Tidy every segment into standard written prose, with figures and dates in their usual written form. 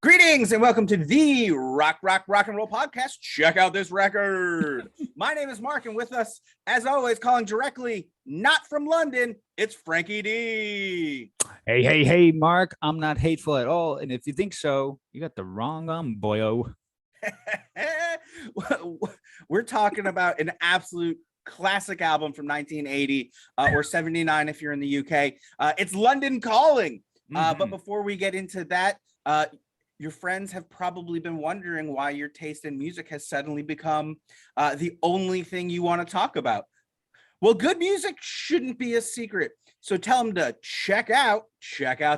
Greetings and welcome to the Rock and Roll podcast. Check out this record. My name is Mark, and with us, as always, calling directly not from London, it's Frankie D. Hey, Mark. I'm not hateful at all, and if you think so, you got the wrong boyo. We're talking about an absolute classic album from 1980 or 79 if you're in the UK. It's London Calling. But before we get into that, your friends have probably been wondering why your taste in music has suddenly become the only thing you want to talk about. Well, good music shouldn't be a secret. So tell them to check out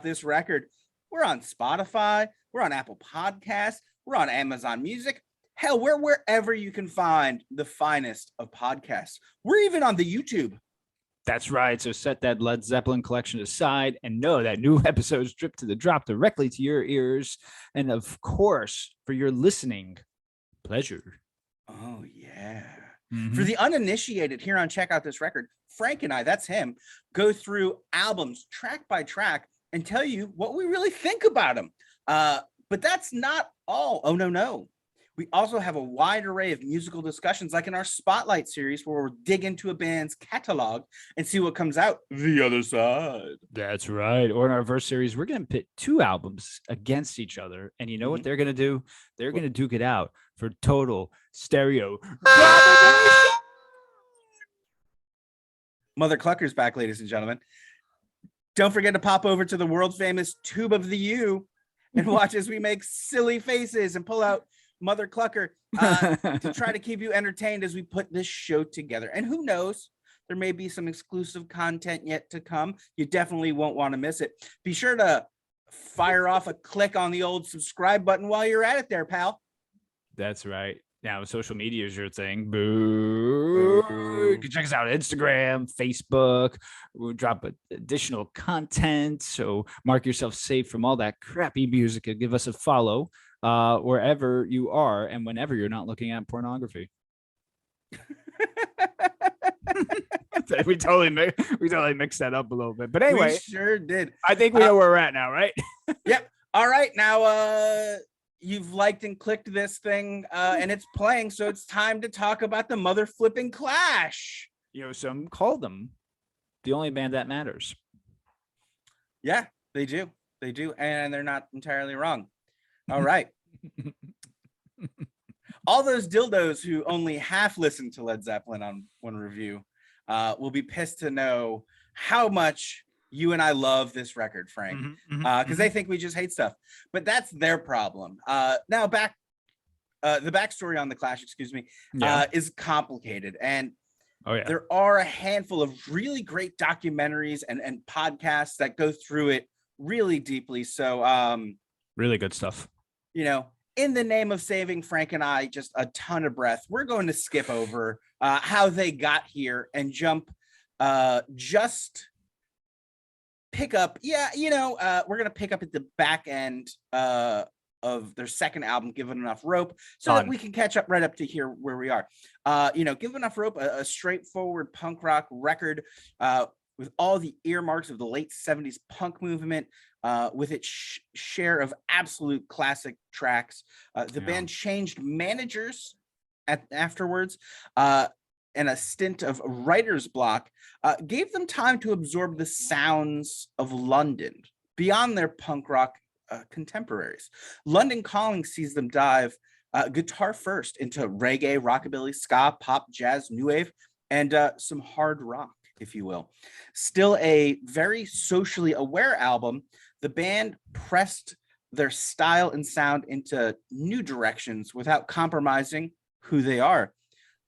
this record. We're on Spotify. We're on Apple Podcasts. We're on Amazon Music. Hell, we're wherever you can find the finest of podcasts. We're even on the YouTube. That's right. So set that Led Zeppelin collection aside and know that new episodes drip directly to your ears. And of course, for your listening pleasure. Oh, yeah. For the uninitiated here on Check Out This Record, Frank and I, that's him, go through albums track by track and tell you what we really think about them. But that's not all. Oh, no. We also have a wide array of musical discussions, like in our Spotlight series, where we'll dig into a band's catalog and see what comes out the other side. That's right. Or in our Verse series, we're going to pit two albums against each other. And you know what they're going to do? They're going to duke it out for total stereo. Mother Clucker's back, ladies and gentlemen. Don't forget to pop over to the world famous Tube of the U and watch as we make silly faces and pull out Mother Clucker to try to keep you entertained as we put this show together. And who knows, there may be some exclusive content yet to come. You definitely won't want to miss it. Be sure to fire off a click on the old subscribe button while you're at it there, pal. That's right. Now, social media is your thing. Boo. You can check us out on Instagram, Facebook. We'll drop additional content. So mark yourself safe from all that crappy music and give us a follow wherever you are and whenever you're not looking at pornography. we totally mixed that up a little bit. But anyway, we sure did. I think we know where we're at now, right? Yep. All right. Now, you've liked and clicked this thing and it's playing. So it's time to talk about the mother flipping Clash. You know, some call them the only band that matters. Yeah, they do. And they're not entirely wrong. All right. All those dildos who only half listened to Led Zeppelin on one review will be pissed to know how much you and I love this record, Frank, because they think we just hate stuff. But that's their problem. Now, the backstory on the Clash, is complicated. And there are a handful of really great documentaries and podcasts that go through it really deeply. So really good stuff. You know, in the name of saving Frank and I just a ton of breath, we're going to skip over how they got here and jump just pick up. We're going to pick up at the back end of their second album, Given Enough Rope, so that we can catch up right up to here where we are. Given Enough Rope, a straightforward punk rock record with all the earmarks of the late 70s punk movement, with its share of absolute classic tracks. The band changed managers afterwards, and a stint of writer's block gave them time to absorb the sounds of London beyond their punk rock contemporaries. London Calling sees them dive guitar first into reggae, rockabilly, ska, pop, jazz, new wave, and some hard rock, if you will. Still a very socially aware album, the band pressed their style and sound into new directions without compromising who they are.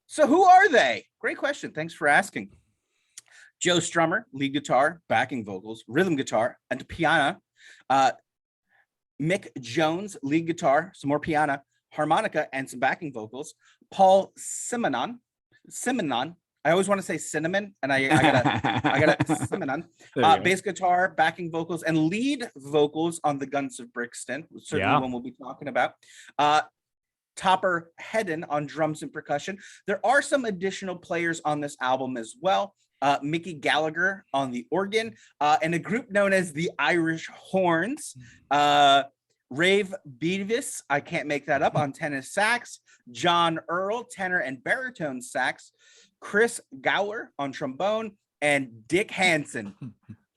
So who are they? Great question. Thanks for asking. Joe Strummer, lead guitar, backing vocals, rhythm guitar, and piano. Mick Jones, lead guitar, some more piano, harmonica, and some backing vocals. Paul Simonon. I always want to say cinnamon, and I gotta cinnamon. Bass guitar, backing vocals, and lead vocals on the Guns of Brixton, certainly one we'll be talking about. Topper Hedden on drums and percussion. There are some additional players on this album as well. Mickey Gallagher on the organ, and a group known as the Irish Horns. Rave Beavis, I can't make that up, on tenor sax. John Earl, tenor and baritone sax. Chris Gower on trombone, and Dick Hansen,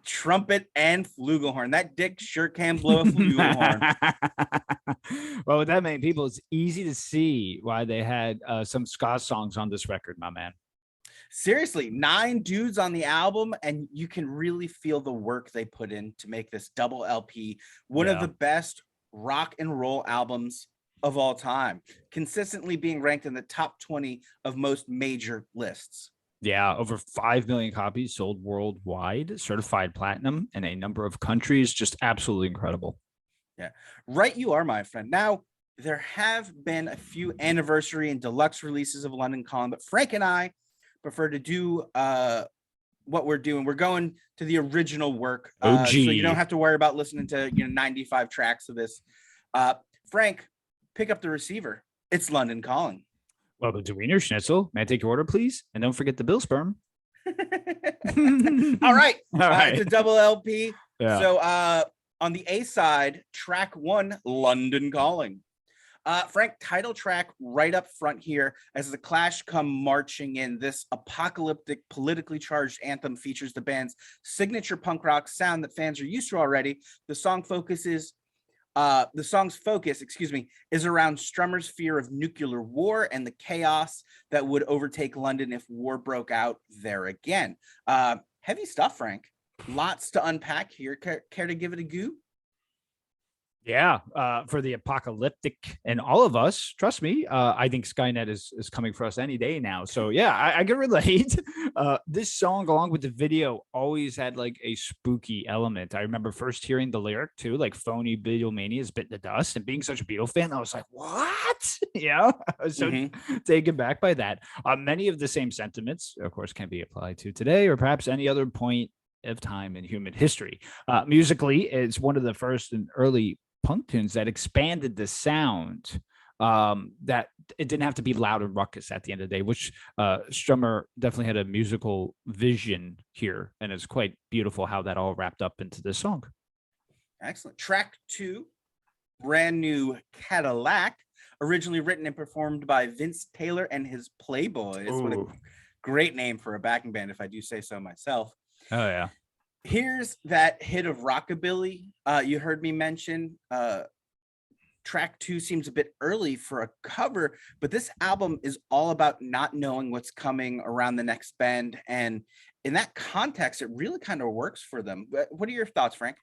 trumpet and flugelhorn. That Dick sure can blow a flugelhorn. Well, with that many people, it's easy to see why they had some ska songs on this record, my man. Seriously, 9 dudes on the album, and you can really feel the work they put in to make this double LP one of the best rock and roll albums of all time, consistently being ranked in the top 20 of most major lists. Yeah, over 5 million copies sold worldwide, certified platinum in a number of countries. Just absolutely incredible. Yeah, right you are, my friend. Now, there have been a few anniversary and deluxe releases of London Calling, but Frank and I prefer to do what we're doing. We're going to the original work, so you don't have to worry about listening to 95 tracks of this. Frank, pick up the receiver. It's London Calling. Welcome to Wiener Schnitzel. May I take your order, please? And don't forget the Bill sperm. All right. It's a double LP. Yeah. So on the A side, track 1, London Calling. Frank, title track right up front here as the Clash come marching in. This apocalyptic, politically charged anthem features the band's signature punk rock sound that fans are used to already. The song's focus, is around Strummer's fear of nuclear war and the chaos that would overtake London if war broke out there again. Heavy stuff, Frank. Lots to unpack here. Care to give it a go? Yeah, for the apocalyptic and all of us, trust me, I think Skynet is coming for us any day now. So yeah, I can relate. This song, along with the video, always had like a spooky element. I remember first hearing the lyric too, like "phony Beatlemania is bit the dust," and being such a Beatle fan, I was like, "What?" Yeah, I was so taken back by that. Many of the same sentiments, of course, can be applied to today or perhaps any other point of time in human history. Musically, it's one of the first and early punk tunes that expanded the sound, that it didn't have to be loud and ruckus at the end of the day, which Strummer definitely had a musical vision here, and it's quite beautiful how that all wrapped up into this song. Excellent. Track 2, brand new Cadillac, originally written and performed by Vince Taylor and his Playboys. Ooh. What a great name for a backing band, if I do say so myself. Oh yeah. Here's that hit of rockabilly you heard me mention. Track 2 seems a bit early for a cover, but this album is all about not knowing what's coming around the next bend. And in that context, it really kind of works for them. What are your thoughts, Frank?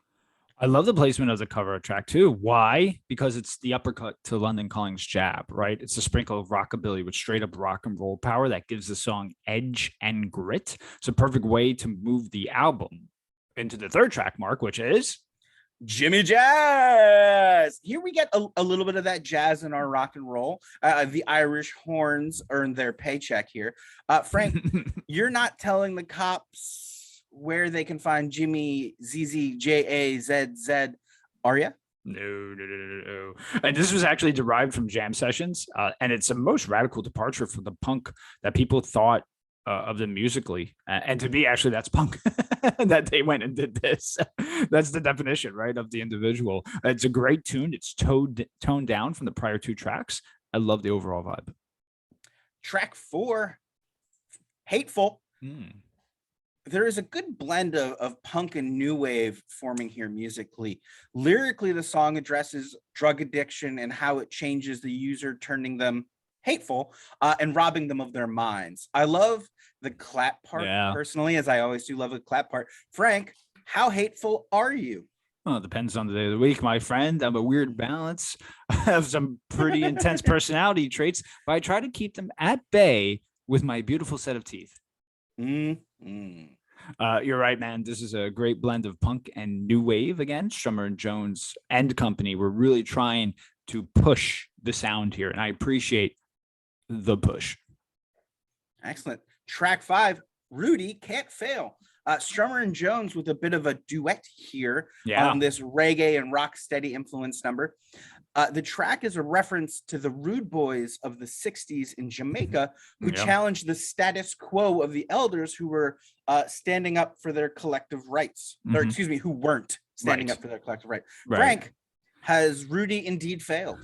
I love the placement of the cover of track 2. Why? Because it's the uppercut to London Calling's jab, right? It's a sprinkle of rockabilly with straight up rock and roll power that gives the song edge and grit. It's a perfect way to move the album into the third track, Mark, which is Jimmy Jazz. Here we get a little bit of that jazz in our rock and roll. The Irish horns earned their paycheck here. Frank, you're not telling the cops where they can find Jimmy ZZJAZZ, are you? No. And this was actually derived from jam sessions, and it's the most radical departure from the punk that people thought of them musically, and to me, actually, that's punk. That they went and did this. That's the definition, right, of the individual. It's a great tune. It's toned down from the prior 2 tracks. I love the overall vibe. Track 4, Hateful. There is a good blend of punk and new wave forming here musically. Lyrically, the song addresses drug addiction and how it changes the user, turning them hateful and robbing them of their minds. I love the clap part personally, as I always do love the clap part. Frank, how hateful are you? Well, it depends on the day of the week, my friend. I'm a weird balance. I have some pretty intense personality traits, but I try to keep them at bay with my beautiful set of teeth. You're right, man. This is a great blend of punk and new wave. Again, Strummer and Jones and company were really trying to push the sound here, and I appreciate the push. Excellent. Track 5, Rudy Can't Fail. Strummer and Jones with a bit of a duet here on this reggae and rock steady influence number. The track is a reference to the Rude Boys of the 60s in Jamaica, who challenged the status quo of the elders who were standing up for their collective rights, or excuse me, who weren't standing up for their collective right. Frank, Has Rudy indeed failed?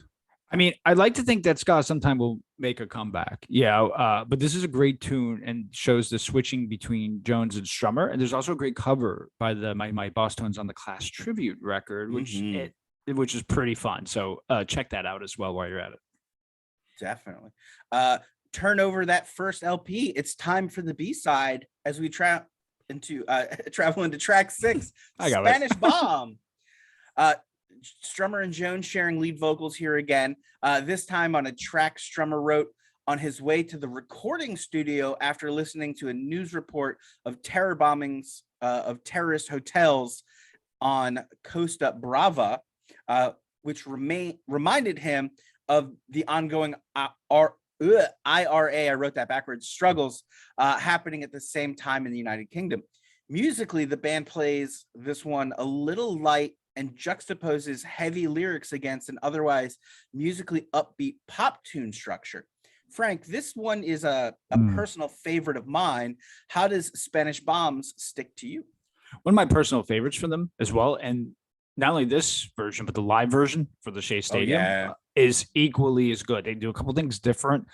I mean, I'd like to think that ska sometime will make a comeback. Yeah, but this is a great tune and shows the switching between Jones and Strummer. And there's also a great cover by the my Boss Tones on the Clash tribute record, which is pretty fun. So check that out as well while you're at it. Definitely. Turn over that first LP. It's time for the B-side as we travel into track 6, Spanish Bomb. Strummer and Jones sharing lead vocals here again, this time on a track Strummer wrote on his way to the recording studio after listening to a news report of terror bombings of terrorist hotels on Costa Brava, which reminded him of the ongoing IRA, I wrote that backwards, struggles happening at the same time in the United Kingdom. Musically, the band plays this one a little light and juxtaposes heavy lyrics against an otherwise musically upbeat pop tune structure. Frank, this one is a personal favorite of mine. How does Spanish Bombs stick to you? One of my personal favorites from them as well. And not only this version, but the live version for the Shea Stadium is equally as good. They do a couple things different,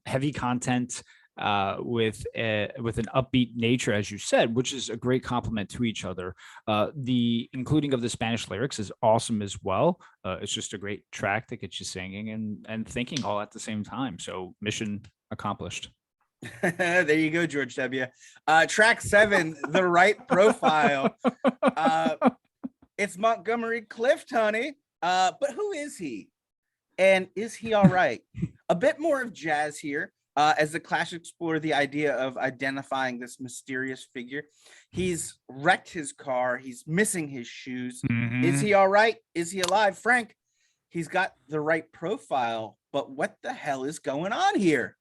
heavy content, with an upbeat nature, as you said, which is a great compliment to each other. The including of the Spanish lyrics is awesome as well. It's just a great track that gets you singing and thinking all at the same time. So mission accomplished. There you go, George W. Track 7, The Right Profile. It's Montgomery Clift, honey. But who is he? And is he all right? A bit more of jazz here. As the Clash explore the idea of identifying this mysterious figure. He's wrecked his car. He's missing his shoes. Is he all right? Is he alive? Frank, he's got the right profile, but what the hell is going on here?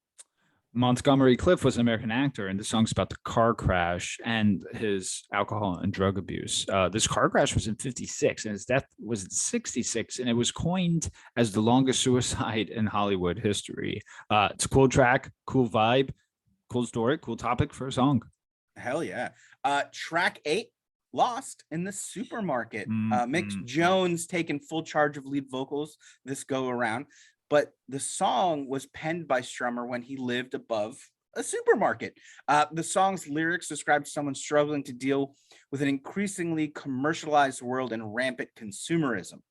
Montgomery Clift was an American actor, and the song's about the car crash and his alcohol and drug abuse. This car crash was in 56, and his death was in 66, and it was coined as the longest suicide in Hollywood history. It's a cool track, cool vibe, cool story, cool topic for a song. Hell yeah. Track 8, Lost in the Supermarket. Mick Jones taking full charge of lead vocals this go around. But the song was penned by Strummer when he lived above a supermarket. The song's lyrics described someone struggling to deal with an increasingly commercialized world and rampant consumerism.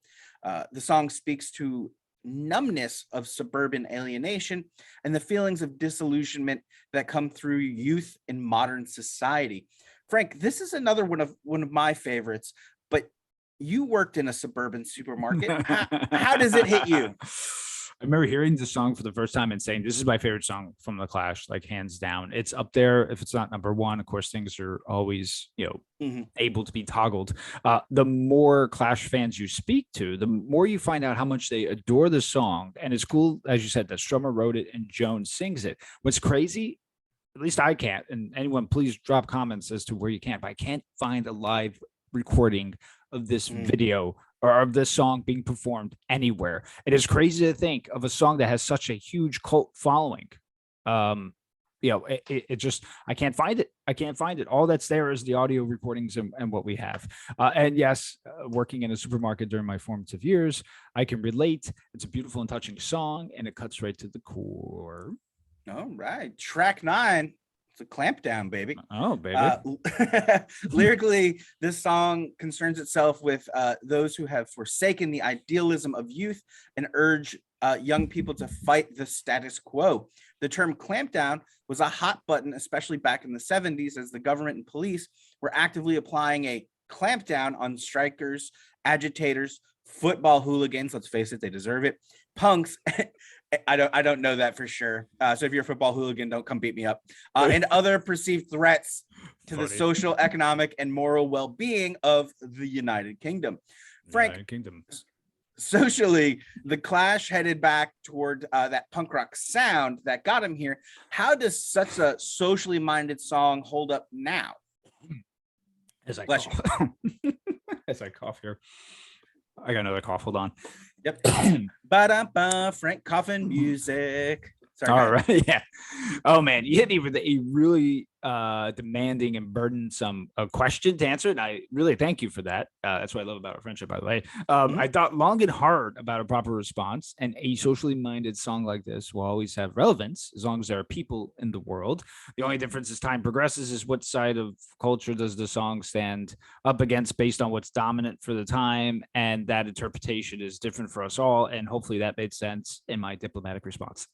The song speaks to numbness of suburban alienation and the feelings of disillusionment that come through youth in modern society. Frank, this is another one of my favorites, but you worked in a suburban supermarket. How does it hit you? I remember hearing the song for the first time and saying, this is my favorite song from the Clash, like hands down. It's up there. If it's not number one, of course, things are always, able to be toggled. The more Clash fans you speak to, the more you find out how much they adore the song. And it's cool, as you said, that Strummer wrote it and Jones sings it. What's crazy, at least I can't, and anyone please drop comments as to where you can, but I can't find a live recording of this video or of this song being performed anywhere. It is crazy to think of a song that has such a huge cult following. It just, I can't find it. All that's there is the audio recordings and what we have. And yes, working in a supermarket during my formative years, I can relate. It's a beautiful and touching song, and it cuts right to the core. All right. Track 9. It's a clamp down, baby. Oh, baby. Lyrically, this song concerns itself with those who have forsaken the idealism of youth and urge young people to fight the status quo. The term clamp down was a hot button, especially back in the 70s, as the government and police were actively applying a clamp down on strikers, agitators, football hooligans. Let's face it, they deserve it. Punks. I don't know that for sure. So if you're a football hooligan, don't come beat me up. And other perceived threats to the social, economic, and moral well-being of the United Kingdom. Frank, socially, the Clash headed back toward that punk rock sound that got him here. How does such a socially minded song hold up now? As I cough here. I got another cough. Hold on. Yep. Ba-da-ba, Frank coughing music. Sorry, go All ahead. right. Yeah. Oh man, you hit me with a really demanding and burdensome question to answer, and I really thank you for that. That's what I love about our friendship, by the way. Mhm. I thought long and hard about a proper response, and a socially minded song like this will always have relevance as long as there are people in the world. The only difference as time progresses is what side of culture does the song stand up against based on what's dominant for the time, and that interpretation is different for us all. And hopefully that made sense in my diplomatic response.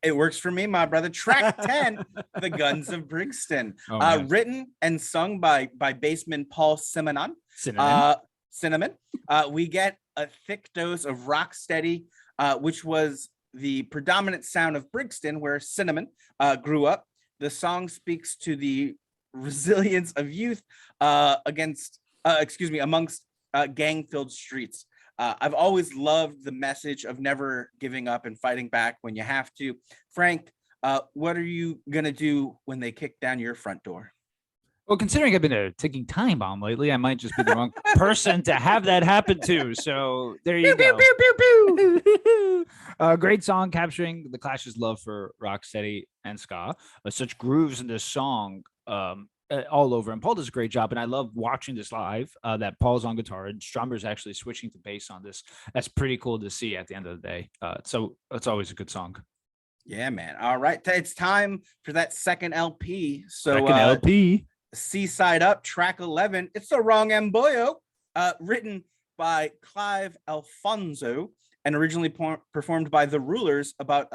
It works for me, my brother. Track 10, The Guns of Brixton. Oh man, Written and sung by bassman Paul Simonon. cinnamon. Cinnamon. We get a thick dose of rocksteady, which was the predominant sound of Brixton, where Cinnamon grew up. The song speaks to the resilience of youth amongst gang-filled streets. I've always loved the message of never giving up and fighting back when you have to. Frank, what are you going to do when they kick down your front door? Well, considering I've been a ticking time bomb lately, I might just be the wrong person to have that happen to. So there you Pew, go. pew, pew, pew. Great song capturing the Clash's love for rocksteady and ska. Such grooves in this song all over. And Paul does a great job. And I love watching this live. That Paul's on guitar and Strummer's actually switching to bass on this. That's pretty cool to see at the end of the day. So it's always a good song. Yeah, man. All right. It's time for that second LP. So Second LP. Seaside Up, track 11. It's the wrong Emboyo, written by Clive Alfonso and originally performed by The Rulers about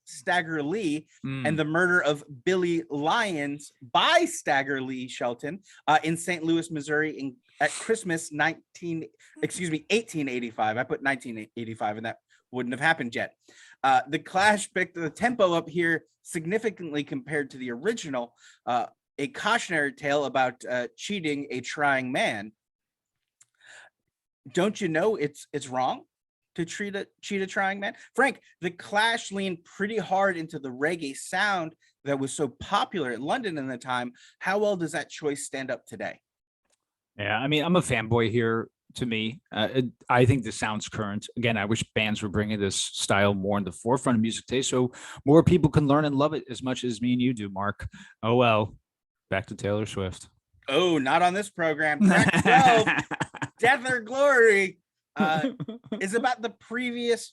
Stagger Lee and the murder of Billy Lyons by Stagger Lee Shelton in St. Louis, Missouri at Christmas 1885. I put 1985 and that wouldn't have happened yet. The Clash picked the tempo up here significantly compared to the original, a cautionary tale about cheating a trying man. Don't you know it's wrong to cheat a trying man? Frank, the Clash leaned pretty hard into the reggae sound that was so popular in London in the time. How well does that choice stand up today? Yeah, I mean, I'm a fanboy here. To me, I think this sounds current. Again, I wish bands were bringing this style more in the forefront of music today, so more people can learn and love it as much as me and you do, Mark. Oh well, back to Taylor Swift. Oh, not on this program. Track 12, Death or Glory, is about the previous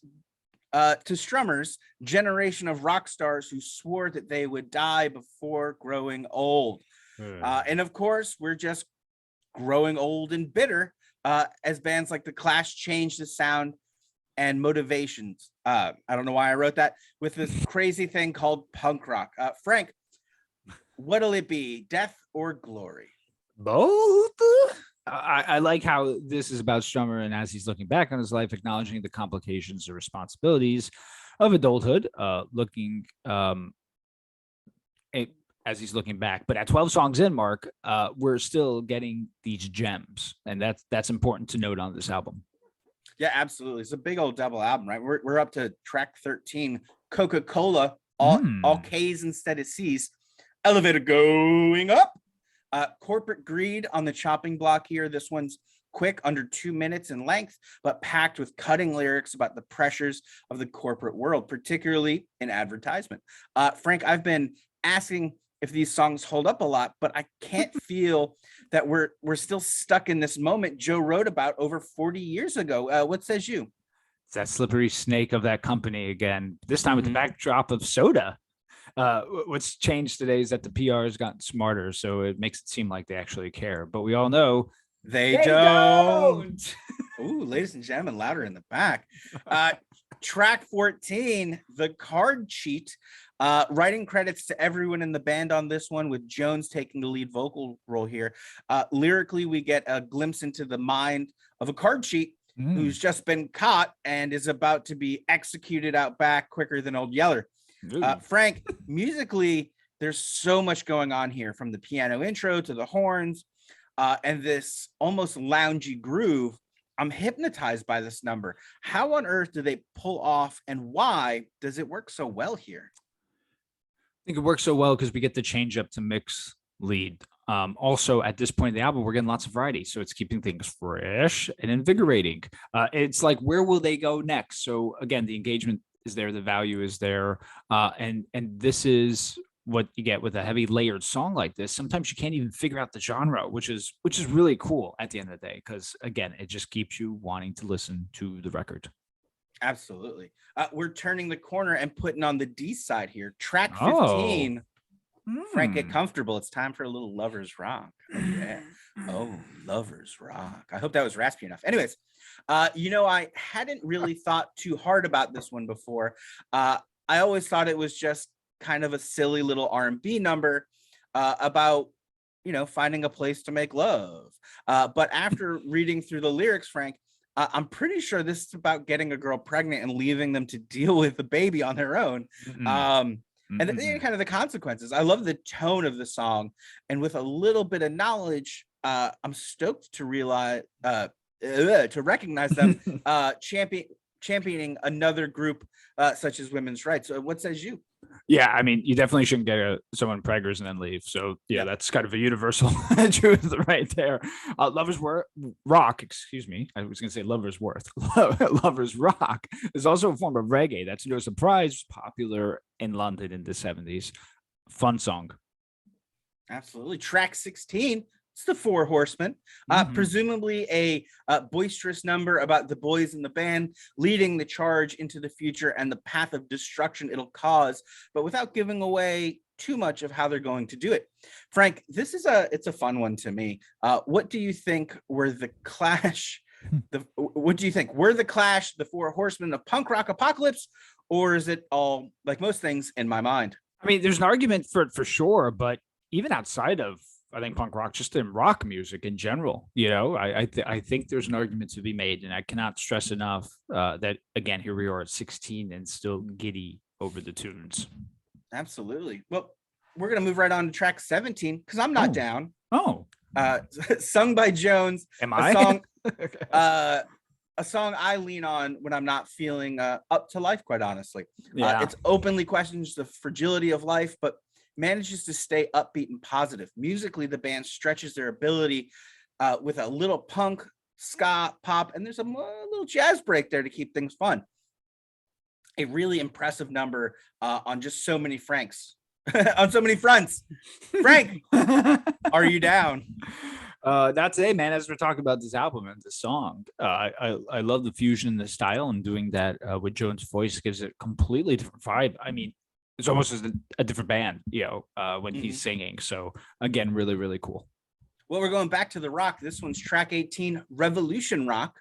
to Strummer's generation of rock stars who swore that they would die before growing old. And of course, we're just growing old and bitter as bands like The Clash change the sound and motivations. I don't know why I wrote that, with this crazy thing called punk rock. Frank, what'll it be, Death or Glory? Both. I like how this is about Strummer, and as he's looking back on his life, acknowledging the complications and responsibilities of adulthood, as he's looking back. But at 12 songs in, Mark, we're still getting these gems, and that's important to note on this album. Yeah, absolutely. It's a big old double album, right? We're up to track 13, Coca-Cola, all K's instead of C's. Elevator going up. Corporate greed on the chopping block here. This one's quick, under 2 minutes in length, but packed with cutting lyrics about the pressures of the corporate world, particularly in advertisement. Frank, I've been asking if these songs hold up a lot, but I can't feel that we're still stuck in this moment Joe wrote about over 40 years ago. What says you? It's that slippery snake of that company again, this time with the backdrop of soda. What's changed today is that the PR has gotten smarter, so it makes it seem like they actually care. But we all know they don't. Ooh, ladies and gentlemen, louder in the back. Track 14, The Card Cheat. Writing credits to everyone in the band on this one, with Jones taking the lead vocal role here. Lyrically, we get a glimpse into the mind of a card cheat who's just been caught and is about to be executed out back quicker than Old Yeller. Frank, musically, there's so much going on here, from the piano intro to the horns and this almost loungy groove. I'm hypnotized by this number. How on earth do they pull off, and why does it work so well here? I think it works so well because we get the change up to mix lead. Also, at this point in the album, we're getting lots of variety, so it's keeping things fresh and invigorating. It's like, where will they go next? So again, the engagement is there, the value is there, and this is what you get with a heavy layered song like this. Sometimes you can't even figure out the genre, which is really cool at the end of the day, because again, it just keeps you wanting to listen to the record. Absolutely. We're turning the corner and putting on the D side here. Track Oh. 15. Frank, get comfortable. It's time for a little Lovers Rock. Oh, yeah. Oh, Lovers Rock. I hope that was raspy enough. Anyways, I hadn't really thought too hard about this one before. I always thought it was just kind of a silly little R&B number about, finding a place to make love. But after reading through the lyrics, Frank, I'm pretty sure this is about getting a girl pregnant and leaving them to deal with the baby on their own. And kind of the consequences. I love the tone of the song, and with a little bit of knowledge, I'm stoked to realize to recognize them championing another group such as women's rights. So what says you? Yeah, I mean, you definitely shouldn't get someone preggers and then leave. So yeah, that's kind of a universal truth right there. Lovers Rock, excuse me. I was going to say Lovers Worth. Lovers Rock is also a form of reggae that's no surprise popular in London in the 70s. Fun song. Absolutely. Track 16. It's the Four Horsemen, presumably a boisterous number about the boys in the band leading the charge into the future and the path of destruction it'll cause, but without giving away too much of how they're going to do it. Frank, it's a fun one to me. What do you think were the Clash? What do you think? Were the Clash the Four Horsemen of punk rock apocalypse, or is it all, like most things, in my mind? I mean, there's an argument for it for sure, but even outside of, I think, punk rock, just in rock music in general, I think there's an argument to be made, and I cannot stress enough that, again, here we are at 16 and still giddy over the tunes. Absolutely. Well, we're going to move right on to track 17 because I'm not down. Sung by Jones. Am I? A song I lean on when I'm not feeling up to life, quite honestly. Yeah. It's openly questions the fragility of life, but manages to stay upbeat and positive. Musically, the band stretches their ability with a little punk, ska, pop, and there's a little jazz break there to keep things fun. A really impressive number on just so many Franks, on so many fronts. Frank, are you down? Not today, man. As we're talking about this album and this song, I love the fusion in the style, and doing that with Jones' voice gives it a completely different vibe. I mean, it's almost as a different band, when he's singing. So again, really, really cool. Well, we're going back to the rock. This one's track 18, Revolution Rock,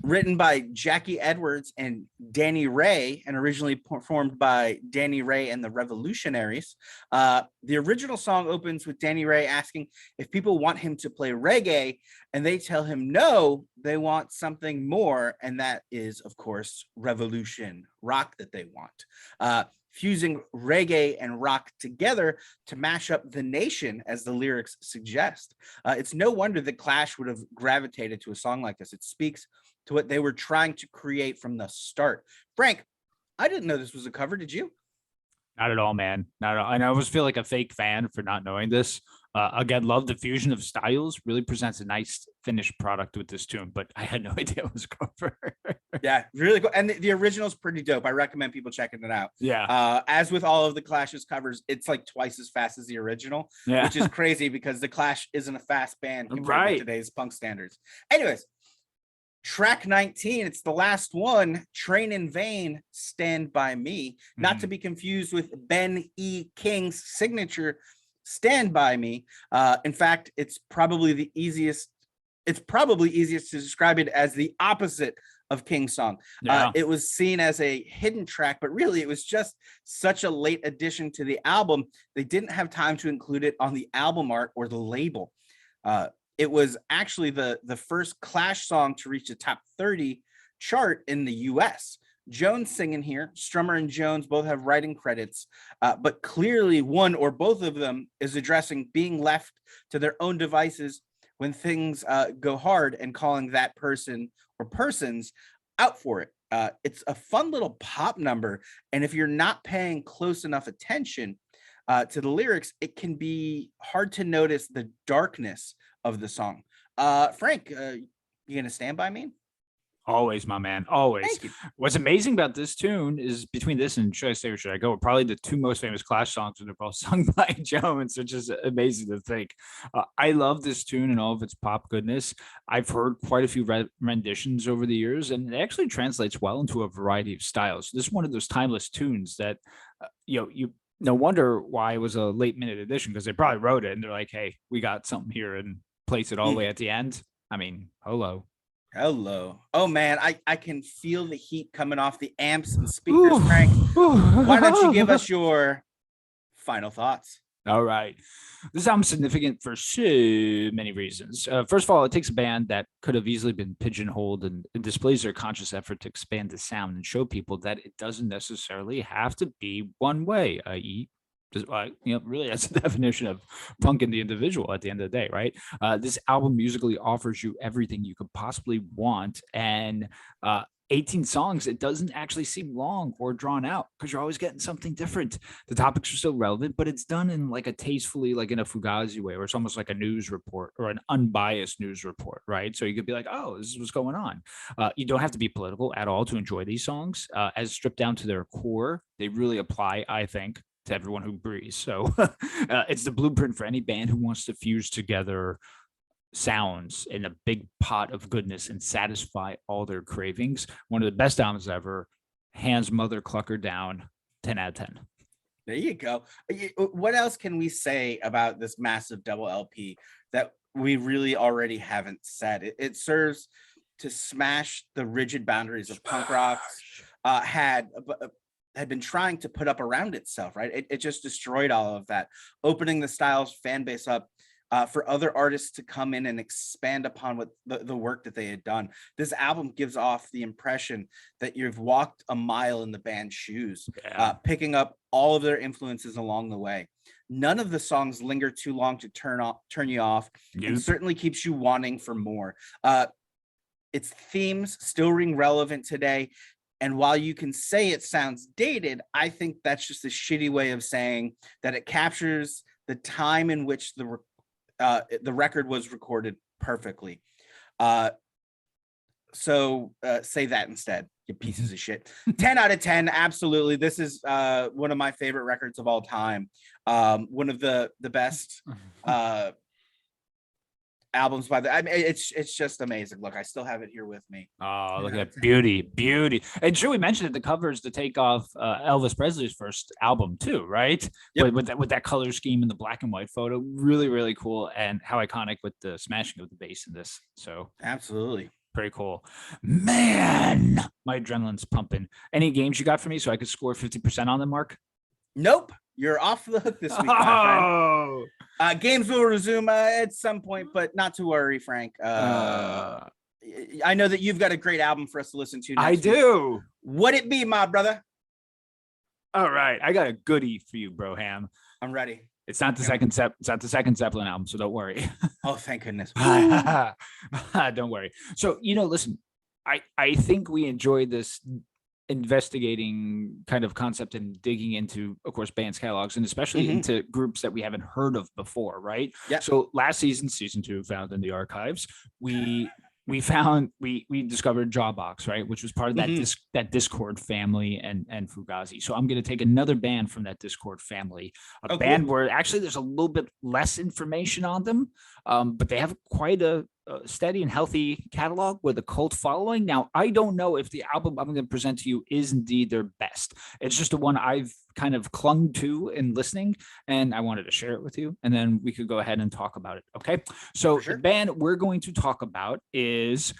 written by Jackie Edwards and Danny Ray, and originally performed by Danny Ray and the Revolutionaries. The original song opens with Danny Ray asking if people want him to play reggae, and they tell him no, they want something more, and that is, of course, revolution rock that they want. Fusing reggae and rock together to mash up the nation, as the lyrics suggest. It's no wonder the Clash would have gravitated to a song like this. It speaks to what they were trying to create from the start. Frank, I didn't know this was a cover. Did you? Not at all, man. Not at all. And I always feel like a fake fan for not knowing this. Again, love the fusion of styles. Really presents a nice finished product with this tune, but I had no idea it was a cover. Yeah, really cool. And the original is pretty dope. I recommend people checking it out. Yeah. As with all of the Clash's covers, it's like twice as fast as the original, which is crazy because the Clash isn't a fast band compared to today's punk standards. Anyways, track 19, it's the last one, Train in Vain, Stand By Me, not to be confused with Ben E. King's signature Stand By Me. In fact, it's probably easiest to describe it as the opposite of King's song. It was seen as a hidden track, but really it was just such a late addition to the album. They didn't have time to include it on the album art or the label. It was actually the first Clash song to reach the top 30 chart in the US. Jones singing here. Strummer and Jones both have writing credits, but clearly one or both of them is addressing being left to their own devices when things go hard, and calling that person or persons out for it. It's a fun little pop number, and if you're not paying close enough attention to the lyrics, it can be hard to notice the darkness of the song. Frank, you gonna stand by me? Always, my man. Always. Thank you. What's amazing about this tune is between this and Should I Stay or Should I Go? Are probably the two most famous Clash songs, and they're both sung by Jones, which is amazing to think. I love this tune and all of its pop goodness. I've heard quite a few renditions over the years, and it actually translates well into a variety of styles. This is one of those timeless tunes that, you no wonder why it was a late minute addition, because they probably wrote it and they're like, hey, we got something here, and place it all the way at the end. I mean, hello. Oh man, I can feel the heat coming off the amps and speakers, Frank. Why don't you give us your final thoughts? All right. This album's significant for so many reasons. First of all, it takes a band that could have easily been pigeonholed and displays their conscious effort to expand the sound and show people that it doesn't necessarily have to be one way, i.e., really that's the definition of punk in the individual at the end of the day, right? This album musically offers you everything you could possibly want, and 18 songs, it doesn't actually seem long or drawn out because you're always getting something different. The topics are still relevant, but it's done in like a tastefully, like in a Fugazi way, where it's almost like a news report or an unbiased news report, right? So you could be like, oh, this is what's going on. You don't have to be political at all to enjoy these songs. As stripped down to their core, they really apply, I think, to everyone who breathes. So it's the blueprint for any band who wants to fuse together sounds in a big pot of goodness and satisfy all their cravings. One of the best albums ever, hands Mother Clucker down, 10 out of 10. There you go. What else can we say about this massive double LP that we really already haven't said? It serves to smash the rigid boundaries of punk rock had been trying to put up around itself, right? It just destroyed all of that, opening the style's fan base up for other artists to come in and expand upon what the work that they had done. This album gives off the impression that you've walked a mile in the band's shoes, picking up all of their influences along the way. None of the songs linger too long to turn you off, and certainly keeps you wanting for more. Its themes still ring relevant today. And while you can say it sounds dated, I think that's just a shitty way of saying that it captures the time in which the record was recorded perfectly. So say that instead, you pieces of shit. 10 out of 10, absolutely. This is one of my favorite records of all time. One of the best albums by the, I mean, it's just amazing. Look, I still have it here with me. Oh, look at beauty. And sure, we mentioned that the cover is the takeoff Elvis Presley's first album too, right? Yep. With that color scheme and the black and white photo, really cool, and how iconic with the smashing of the bass in this. So absolutely pretty cool, man. My adrenaline's pumping. Any games you got for me so I could score 50% on them, Mark? Nope. You're off the hook this week, my friend. Games will resume at some point, but not to worry, Frank. I know that you've got a great album for us to listen to next I do. Week. Would it be, my brother? All right, I got a goodie for you, bro Ham. I'm ready. It's not the second Zeppelin album, so don't worry. Oh, thank goodness. Don't worry. So, listen, I think we enjoyed this investigating kind of concept and digging into, of course, bands catalogs, and especially into groups that we haven't heard of before, right? Yeah. So last season 2, found in the archives, we discovered Jawbox, right, which was part of that Discord family and Fugazi. So I'm going to take another band from that Discord family, a band where actually there's a little bit less information on them, but they have quite a steady and healthy catalog with a cult following. Now, I don't know if the album I'm going to present to you is indeed their best. It's just the one I've kind of clung to in listening, and I wanted to share it with you, and then we could go ahead and talk about it. Okay. So the band we're going to talk about is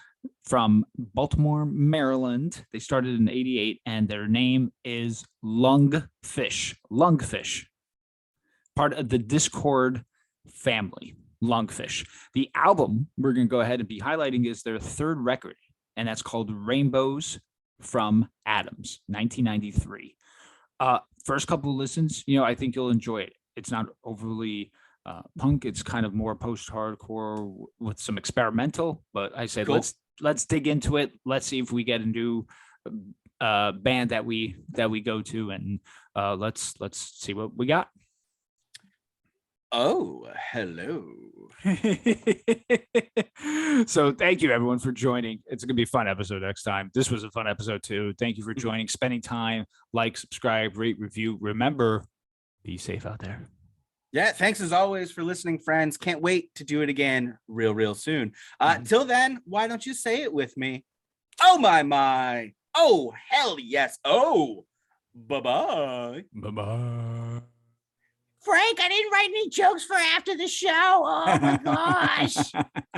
from Baltimore, Maryland. They started in '88, and their name is Lungfish. Part of the Discord family. Lungfish. The album we're going to go ahead and be highlighting is their third record, and that's called Rainbows from Adams, 1993. First couple of listens, I think you'll enjoy it. It's not overly punk. It's kind of more post-hardcore with some experimental, but I said, let's dig into it. Let's see if we get a new band that we go to, and let's see what we got. Oh, hello. So thank you everyone for joining. It's gonna be a fun episode next time. This was a fun episode too. Thank you for joining, spending time, like, subscribe, rate, review. Remember, be safe out there. Yeah, thanks as always for listening, friends. Can't wait to do it again real soon. Till then, why don't you say it with me? Oh my. Oh, hell yes. Oh, bye-bye. Bye-bye. Frank, I didn't write any jokes for after the show. Oh my gosh.